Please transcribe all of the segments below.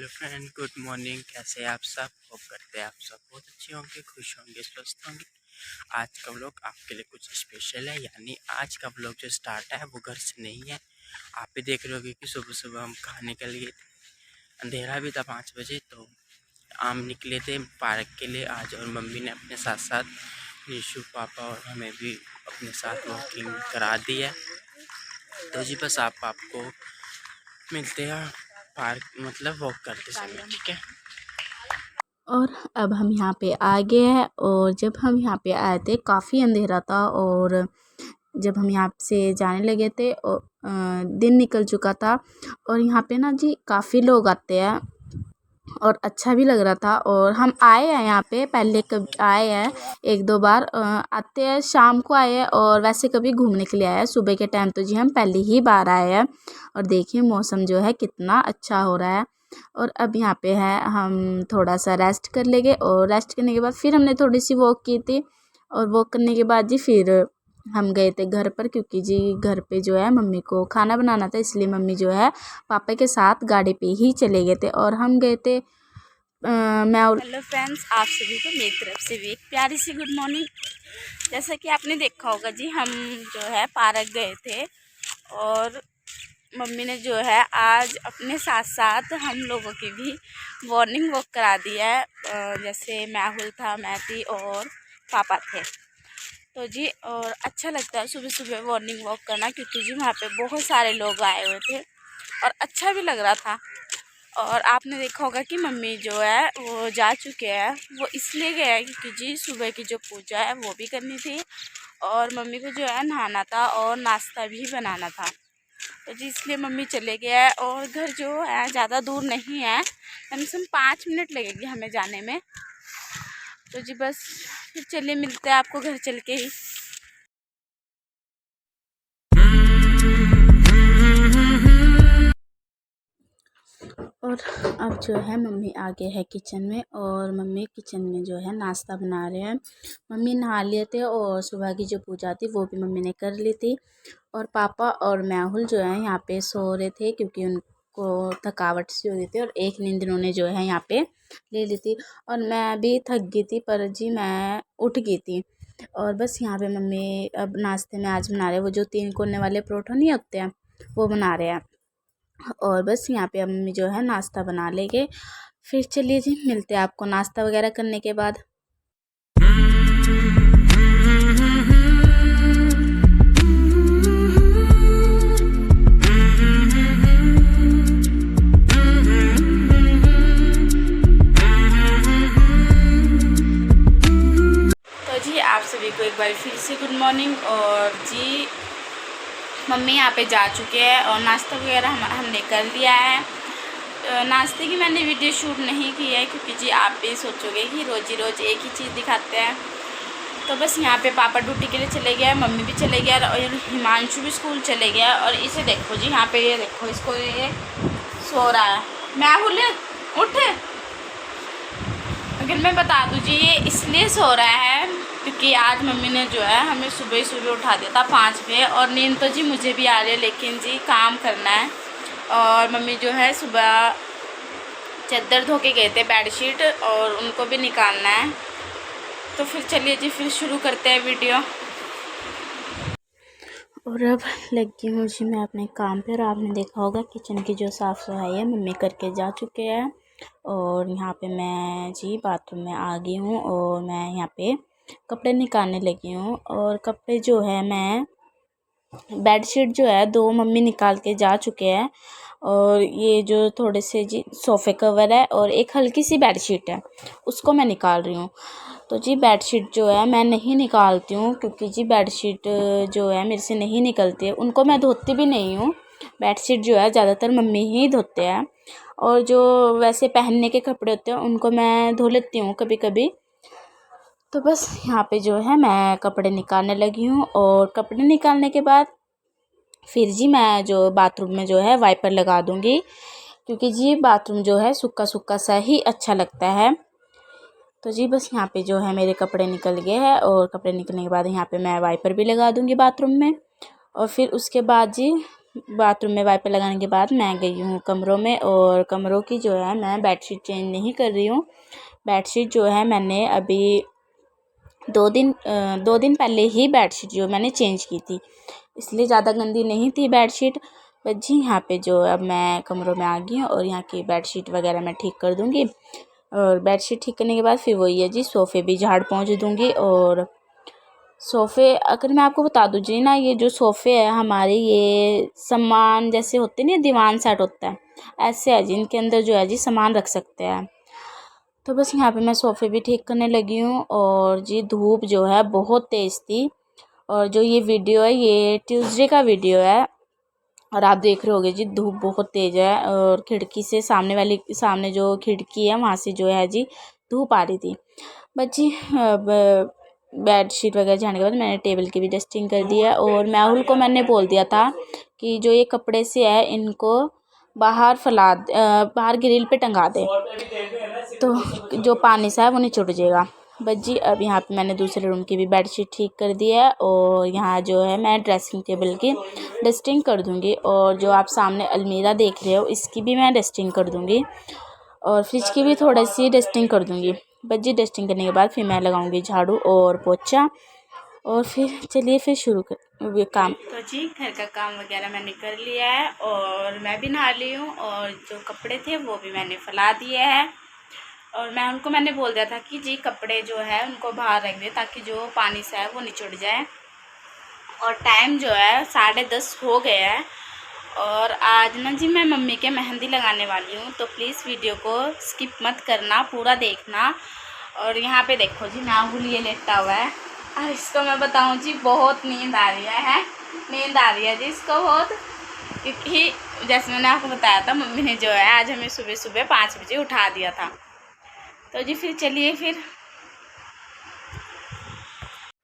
Hello friend, good morning. कैसे हैं आप सब? होप करते हैं आप सब बहुत अच्छे होंगे, खुश होंगे, स्वस्थ होंगे। आज का व्लॉग आपके लिए कुछ स्पेशल है, यानी आज का व्लॉग जो स्टार्ट है वो घर से नहीं है। आप भी देख रहे होगे कि सुबह सुबह हम कहाँ निकल गए थे। अंधेरा भी था 5 बजे, तो आम निकले थे पार्क के लिए आज, और मम्मी ने अपने साथ साथ निशु पापा और हमें भी अपने साथ वॉकिंग करा दी है। तो जी बस आपको मिलते हैं पार्क, मतलब वॉक करते समय, ठीक है। और अब हम यहाँ पे आ गए हैं। और जब हम यहाँ पे आए थे काफ़ी अंधेरा था, और जब हम यहाँ से जाने लगे थे और दिन निकल चुका था। और यहाँ पे ना जी काफ़ी लोग आते हैं और अच्छा भी लग रहा था। और हम आए हैं यहाँ पे, पहले कभी आए हैं एक दो बार, आते हैं शाम को आए हैं, और वैसे कभी घूमने के लिए आए हैं। सुबह के टाइम तो जी हम पहली ही बार आए हैं। और देखिए मौसम जो है कितना अच्छा हो रहा है। और अब यहाँ पे है, हम थोड़ा सा रेस्ट कर लेंगे, और रेस्ट करने के बाद फिर हमने थोड़ी सी वॉक की थी। और वॉक करने के बाद जी फिर हम गए थे घर पर, क्योंकि जी घर पे जो है मम्मी को खाना बनाना था, इसलिए मम्मी जो है पापा के साथ गाड़ी पे ही चले गए थे। और हम गए थे मैं और हेलो फ्रेंड्स, आप सभी को मेरी तरफ से भी एक प्यारी सी गुड मॉर्निंग। जैसा कि आपने देखा होगा जी, हम जो है पार्क गए थे, और मम्मी ने जो है आज अपने साथ साथ हम लोगों की भी मॉर्निंग वॉक करा दी है। जैसे मैहुल था, मैं थी और पापा थे। तो जी और अच्छा लगता है सुबह सुबह मॉर्निंग वॉक करना, क्योंकि जी वहाँ पे बहुत सारे लोग आए हुए थे और अच्छा भी लग रहा था। और आपने देखा होगा कि मम्मी जो है वो जा चुके हैं। वो इसलिए गए हैं क्योंकि जी सुबह की जो पूजा है वो भी करनी थी, और मम्मी को जो है नहाना था और नाश्ता भी बनाना था। तो जी इसलिए मम्मी चले गए हैं। और घर जो है ज़्यादा दूर नहीं है, कम से कम 5 मिनट लगेगी हमें जाने में। तो जी बस फिर चलिए मिलते हैं आपको घर चल के ही। और अब जो है मम्मी आ गए हैं किचन में, और मम्मी किचन में जो है नाश्ता बना रहे हैं। मम्मी नहा लिए थे, और सुबह की जो पूजा थी वो भी मम्मी ने कर ली थी। और पापा और मैहुल जो है यहाँ पे सो रहे थे, क्योंकि उनको थकावट सी हो रही थी, और एक नींद उन्होंने जो है यहाँ पे ले ली थी। और मैं भी थक गई थी, पर जी मैं उठ गई थी। और बस यहाँ पे मम्मी अब नाश्ते में आज बना रहे हैं वो जो 3 कोने वाले परोठे नहीं होते हैं, वो बना रहे हैं। और बस यहाँ पे मम्मी जो है नाश्ता बना लेंगे। फिर चलिए जी मिलते हैं आपको नाश्ता वगैरह करने के बाद। तो जी आप सभी को एक बार फिर से गुड मॉर्निंग। और जी मम्मी यहाँ पे जा चुके हैं, और नाश्ता वगैरह हमने कर लिया है। नाश्ते की मैंने वीडियो शूट नहीं की है, क्योंकि जी आप भी सोचोगे कि रोज़ ही रोज़ एक ही चीज़ दिखाते हैं। तो बस यहाँ पे पापा ड्यूटी के लिए चले गए, मम्मी भी चले गया, और हिमांशु भी स्कूल चले गया। और इसे देखो जी, यहाँ पे ये देखो, इसको ये सो रहा है। मैं बोले उठे, अगर मैं बता दूँ जी ये इसलिए सो रहा है क्योंकि आज मम्मी ने जो है हमें सुबह सुबह उठा दिया था 5 बजे। और नींद तो जी मुझे भी आ रही है, लेकिन जी काम करना है। और मम्मी जो है सुबह चादर धो के गए थे, बेडशीट, और उनको भी निकालना है। तो फिर चलिए जी फिर शुरू करते हैं वीडियो। और अब लगी हूँ जी मैं अपने काम पे। और आपने देखा होगा किचन की जो साफ़ सफाई है मम्मी करके जा चुके हैं। और यहाँ पे मैं जी बाथरूम में आ गई हूँ, और मैं यहाँ पे कपड़े निकालने लगी हूँ। और कपड़े जो है मैं बेडशीट जो है 2 मम्मी निकाल के जा चुके हैं। और ये जो थोड़े से जी सोफ़े कवर है, और एक हल्की सी बेडशीट है, उसको मैं निकाल रही हूँ। तो जी बेडशीट जो है मैं नहीं निकालती हूँ, क्योंकि जी बेडशीट जो है मेरे से नहीं निकलती है, उनको मैं धोती भी नहीं हूँ। बेडशीट जो है ज़्यादातर मम्मी ही धोते हैं, और जो वैसे पहनने के कपड़े होते हैं उनको मैं धो लेती हूँ कभी कभी। तो बस यहाँ पे जो है मैं कपड़े निकालने लगी हूँ। और कपड़े निकालने के बाद फिर जी मैं जो बाथरूम में जो है वाइपर लगा दूँगी, क्योंकि जी बाथरूम जो है सूखा सूखा सा ही अच्छा लगता है। तो जी बस यहाँ पे जो है मेरे कपड़े निकल गए हैं, और कपड़े निकलने के बाद यहाँ पे मैं वाइपर भी लगा दूँगी बाथरूम में। और फिर उसके बाद जी बाथरूम में वाइपर लगाने के बाद मैं गई हूँ कमरों में, और कमरों की जो है मैं बेडशीट चेंज नहीं कर रही हूँ। बेडशीट जो है मैंने अभी 2 दिन पहले ही बेडशीट जो मैंने चेंज की थी, इसलिए ज़्यादा गंदी नहीं थी बेडशीट। बस जी यहाँ पे जो अब मैं कमरों में आ गई हूँ और यहाँ की बेडशीट वगैरह मैं ठीक कर दूँगी। और बेडशीट ठीक करने के बाद फिर वही है जी, सोफ़े भी झाड़ पोंछ दूँगी। और सोफ़े अगर मैं आपको बता दूँ जी ना, ये जो सोफ़े है हमारे, ये सामान जैसे होते नहीं, दीवान सेट होता है, ऐसे है जी, इनके अंदर जो है जी सामान रख सकते हैं। तो बस यहाँ पे मैं सोफ़े भी ठीक करने लगी हूँ। और जी धूप जो है बहुत तेज़ थी, और जो ये वीडियो है ये ट्यूसडे का वीडियो है, और आप देख रहे होगे जी धूप बहुत तेज़ है। और खिड़की से सामने जो खिड़की है वहाँ से जो है जी धूप आ रही थी। बस जी अब बेड शीट वगैरह झाड़ने के बाद मैंने टेबल की भी डस्टिंग कर दी है। और मैहुल को मैंने बोल दिया था कि जो ये कपड़े से है इनको बाहर ग्रिल पे टंगा दे, तो जो पानी सा है वो नहीं छूट जाएगा। बस जी अब यहाँ पे मैंने दूसरे रूम की भी बेडशीट ठीक कर दी है, और यहाँ जो है मैं ड्रेसिंग टेबल की डस्टिंग कर दूँगी। और जो आप सामने अलमीरा देख रहे हो इसकी भी मैं डस्टिंग कर दूँगी, और फ्रिज की भी थोड़ी सी डस्टिंग कर दूँगी। बस जी डस्टिंग करने के बाद फिर मैं लगाऊँगी झाड़ू और पोछा, और फिर चलिए फिर शुरू कर काम। तो जी घर का काम वगैरह मैंने कर लिया है, और मैं भी नहा ली हूँ, और जो कपड़े थे वो भी मैंने फैला दिए हैं। और मैंने बोल दिया था कि जी कपड़े जो है उनको बाहर रख दे ताकि जो पानी से है वो निचुड़ जाए। और टाइम जो है 10:30 हो गया है, और आज ना जी मैं मम्मी के मेहंदी लगाने वाली हूँ, तो प्लीज़ वीडियो को स्किप मत करना, पूरा देखना। और यहाँ पे देखो जी मैहुल ये लेटा हुआ है, और इसको मैं बताऊँ जी बहुत नींद आ रही है जी इसको बहुत, क्योंकि जैसे मैंने आपको बताया था मम्मी ने जो है आज हमें सुबह सुबह 5 बजे उठा दिया था। तो जी फिर चलिए फिर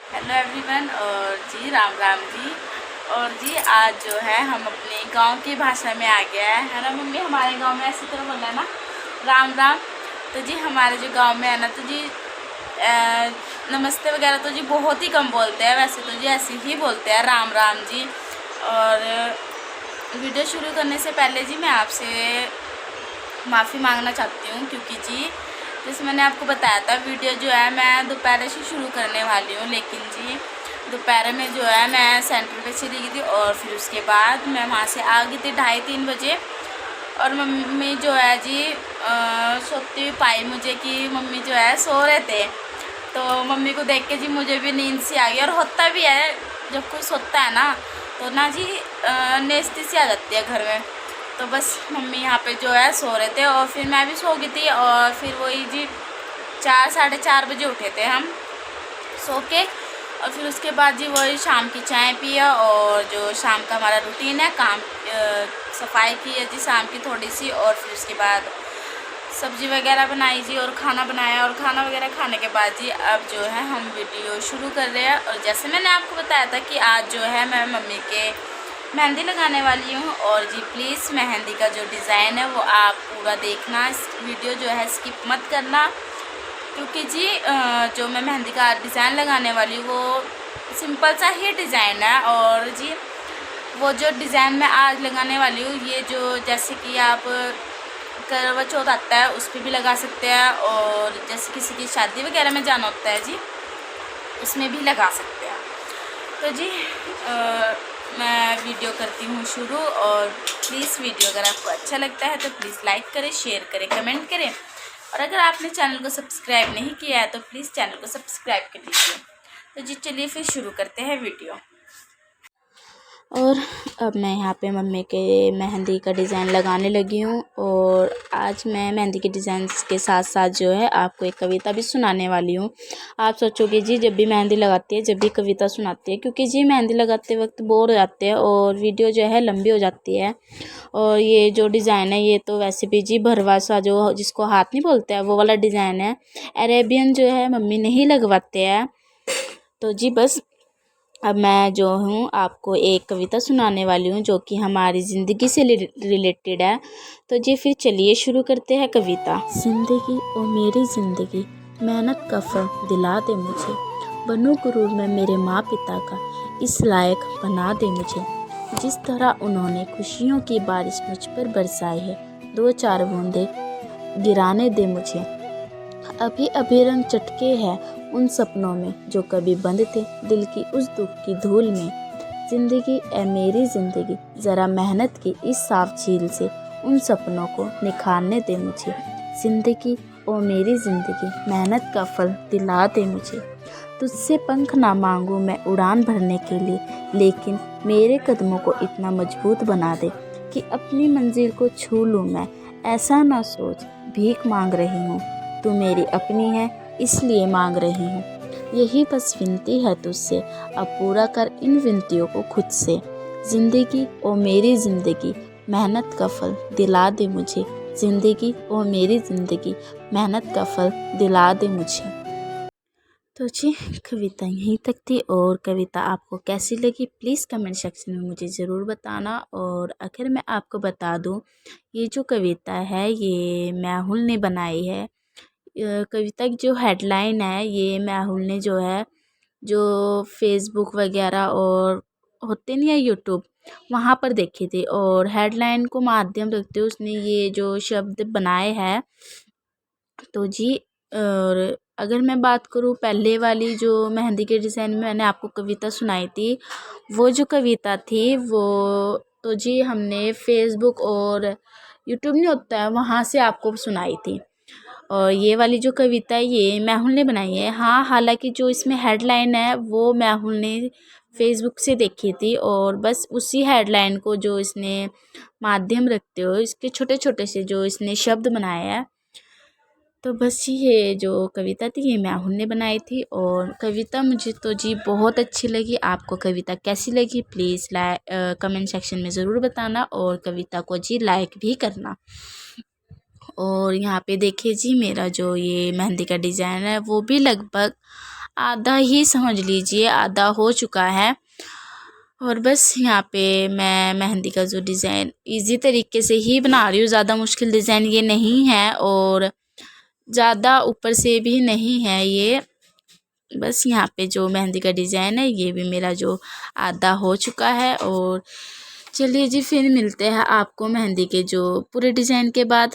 हेलो एवरीवन, और जी राम राम जी। और जी आज जो है हम अपने गांव की भाषा में आ गया है ना मम्मी, हमारे गांव में ऐसी तरह बोलना है ना, राम राम। तो जी हमारे जो गांव में है ना, तो जी नमस्ते वगैरह तो जी बहुत ही कम बोलते हैं, वैसे तो जी ऐसे ही बोलते हैं राम राम जी। और वीडियो शुरू करने से पहले जी मैं आपसे माफ़ी मांगना चाहती हूँ, क्योंकि जी जैसे मैंने आपको बताया था वीडियो जो है मैं दोपहर से शुरू करने वाली हूँ, लेकिन जी दोपहर में जो है मैं सेंटर पे चली गई थी, और फिर उसके बाद मैं वहाँ से आ गई थी 2:30-3 बजे। और मम्मी जो है जी सोती हुई पाई मुझे कि मम्मी जो है सो रहे थे, तो मम्मी को देख के जी मुझे भी नींद सी आ गई। और होता भी है जब कोई सोता है ना, तो ना जी नेस्ती सी आ जाती है घर में। तो बस मम्मी यहाँ पे जो है सो रहे थे, और फिर मैं भी सो गई थी। और फिर वही जी 4-4:30 बजे उठे थे हम सो के। और फिर उसके बाद जी वही शाम की चाय पिया, और जो शाम का हमारा रूटीन है काम सफाई की है जी शाम की थोड़ी सी। और फिर उसके बाद सब्ज़ी वगैरह बनाई जी, और खाना बनाया, और खाना वगैरह खाने के बाद जी अब जो है हम वीडियो शुरू कर रहे हैं। और जैसे मैंने आपको बताया था कि आज जो है मैं मम्मी के मेहंदी लगाने वाली हूँ। और जी प्लीज़ मेहंदी का जो डिज़ाइन है वो आप पूरा देखना, इस वीडियो जो है स्किप मत करना, क्योंकि जी जो मैं मेहंदी का डिज़ाइन लगाने वाली हूँ वो सिंपल सा ही डिज़ाइन है। और जी वो जो डिज़ाइन मैं आज लगाने वाली हूँ, ये जो जैसे कि आप करवा चौथ आता है उस पर भी लगा सकते हैं, और जैसे किसी की शादी वगैरह में जाना होता है जी उसमें भी लगा सकते हैं। तो जी मैं वीडियो करती हूँ शुरू। और प्लीज़ वीडियो अगर आपको अच्छा लगता है तो प्लीज़ लाइक करें, शेयर करें, कमेंट करें, और अगर आपने चैनल को सब्सक्राइब नहीं किया है तो प्लीज़ चैनल को सब्सक्राइब कर लीजिए। तो जी चलिए फिर शुरू करते हैं वीडियो। और अब मैं यहाँ पे मम्मी के मेहंदी का डिज़ाइन लगाने लगी हूँ। और आज मैं मेहंदी के डिज़ाइन के साथ साथ जो है आपको एक कविता भी सुनाने वाली हूँ। आप सोचोगे जी जब भी मेहंदी लगाती है जब भी कविता सुनाती है, क्योंकि जी मेहंदी लगाते वक्त बोर हो जाते हैं और वीडियो जो है लंबी हो जाती है। और ये जो डिज़ाइन है ये तो वैसे भी जी भरवा सा जो जिसको हाथ नहीं बोलते हैं वो वाला डिज़ाइन है, अरेबियन जो है मम्मी नहीं लगवाते हैं। तो जी बस अब मैं जो हूँ आपको एक कविता सुनाने वाली हूँ जो कि हमारी ज़िंदगी से रिलेटेड है। तो जी फिर चलिए शुरू करते हैं कविता। ज़िंदगी ओ मेरी ज़िंदगी, मेहनत का फल दिला दे मुझे, बनूं गुरूर मैं मेरे माँ पिता का, इस लायक बना दे मुझे। जिस तरह उन्होंने खुशियों की बारिश मुझ पर बरसाई है, 2-4 बूंदे गिराने दे मुझे। अभी अभी रंग चटके हैं उन सपनों में जो कभी बंद थे दिल की उस दुख की धूल में। ज़िंदगी ए मेरी ज़िंदगी, ज़रा मेहनत की इस साफ झील से उन सपनों को निखारने दे मुझे। ज़िंदगी ओ मेरी ज़िंदगी, मेहनत का फल दिला दे मुझे। तुझसे पंख ना मांगूं मैं उड़ान भरने के लिए, लेकिन मेरे कदमों को इतना मजबूत बना दे कि अपनी मंजिल को छू लूँ मैं। ऐसा ना सोच भीख मांग रही हूँ, तू मेरी अपनी है इसलिए मांग रही हूँ। यही बस विनती है तुझसे, अब पूरा कर इन विनतियों को खुद से। ज़िंदगी ओ मेरी ज़िंदगी, मेहनत का फल दिला दे मुझे। ज़िंदगी ओ मेरी ज़िंदगी, मेहनत का फल दिला दे मुझे। तो जी कविता यहीं तक थी, और कविता आपको कैसी लगी प्लीज़ कमेंट सेक्शन में मुझे ज़रूर बताना। और अगर मैं आपको बता दूं, ये जो कविता है ये मेहुल ने बनाई है। कविता की जो हेडलाइन है ये मेहुल ने जो है, जो फेसबुक वगैरह और होते नहीं है यूट्यूब, वहाँ पर देखी थी, और हेडलाइन को माध्यम रखते हुए उसने ये जो शब्द बनाए हैं। तो जी और अगर मैं बात करूँ पहले वाली जो मेहंदी के डिज़ाइन में मैंने आपको कविता सुनाई थी, वो जो कविता थी वो तो जी हमने फेसबुक और यूट्यूब नहीं होता है वहाँ से आपको सुनाई थी। और ये वाली जो कविता है ये मेहुल ने बनाई है। हाँ, हालांकि जो इसमें हेडलाइन है वो मेहुल ने फेसबुक से देखी थी, और बस उसी हेडलाइन को जो इसने माध्यम रखते हो इसके छोटे छोटे से जो इसने शब्द बनाए हैं। तो बस ये जो कविता थी ये मेहुल ने बनाई थी, और कविता मुझे तो जी बहुत अच्छी लगी। आपको कविता कैसी लगी प्लीज़ कमेंट सेक्शन में ज़रूर बताना, और कविता को जी लाइक भी करना। और यहाँ पे देखिए जी मेरा जो ये मेहंदी का डिज़ाइन है वो भी लगभग आधा ही समझ लीजिए आधा हो चुका है। और बस यहाँ पे मैं मेहंदी का जो डिज़ाइन इजी तरीके से ही बना रही हूँ, ज़्यादा मुश्किल डिज़ाइन ये नहीं है और ज़्यादा ऊपर से भी नहीं है ये। बस यहाँ पे जो मेहंदी का डिज़ाइन है ये भी मेरा जो आधा हो चुका है। और चलिए जी फिर मिलते हैं आपको मेहंदी के जो पूरे डिज़ाइन के बाद।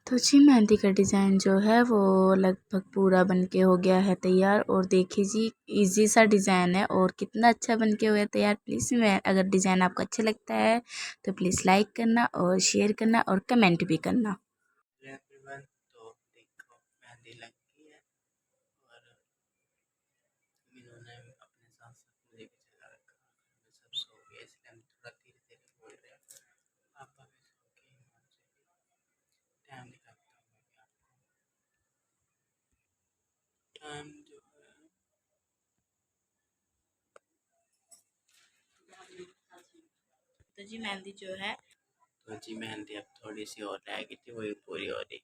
तो जी मेहंदी का डिज़ाइन जो है वो लगभग पूरा बन के हो गया है तैयार। और देखिए जी इजी सा डिज़ाइन है और कितना अच्छा बन के हुआ है तैयार। प्लीज़ मैं अगर डिज़ाइन आपको अच्छा लगता है तो प्लीज़ लाइक करना और शेयर करना और कमेंट भी करना। एवरीवन, तो देखो मेहंदी लग गई है और इन्होंने अपने साथ साथ मुझे भी चला रखा है। घर में सब सो गए इसलिए हम थोड़ा धीरे धीरे बोल रहे हैं। पापा भी सो गए, मुझे भी टाइम दिखाता हूँ मैं भी आपको। टाइम जो है तो जी मेहंदी जो है तो जी मेहंदी अब थोड़ी सी और रह गई थी, वही पूरी हो रही।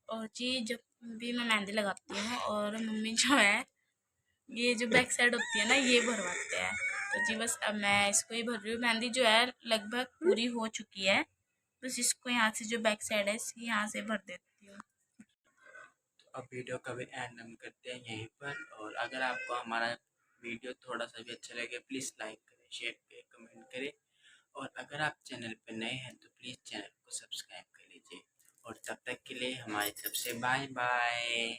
और जी जब भी मैं मेहंदी लगाती हूँ और मम्मी जो है ये जो बैक साइड होती है ना ये भरवाते हैं। तो जी बस अब मैं इसको ही भर रही हूँ। मेहंदी जो है लगभग पूरी हो चुकी है। बस इसको यहाँ से जो बैक साइड है इसकी यहाँ से भर देती हूँ। तो अब वीडियो का भी एंड हम करते हैं यहीं पर। और अगर आपको हमारा वीडियो थोड़ा सा भी अच्छा लगे प्लीज़ लाइक करें, शेयर करें, कमेंट करें। और अगर आप चैनल पर नए हैं तो प्लीज़ चैनल को सब्सक्राइब कर लीजिए। और तब तक के लिए हमारी तरफ से बाय बाय।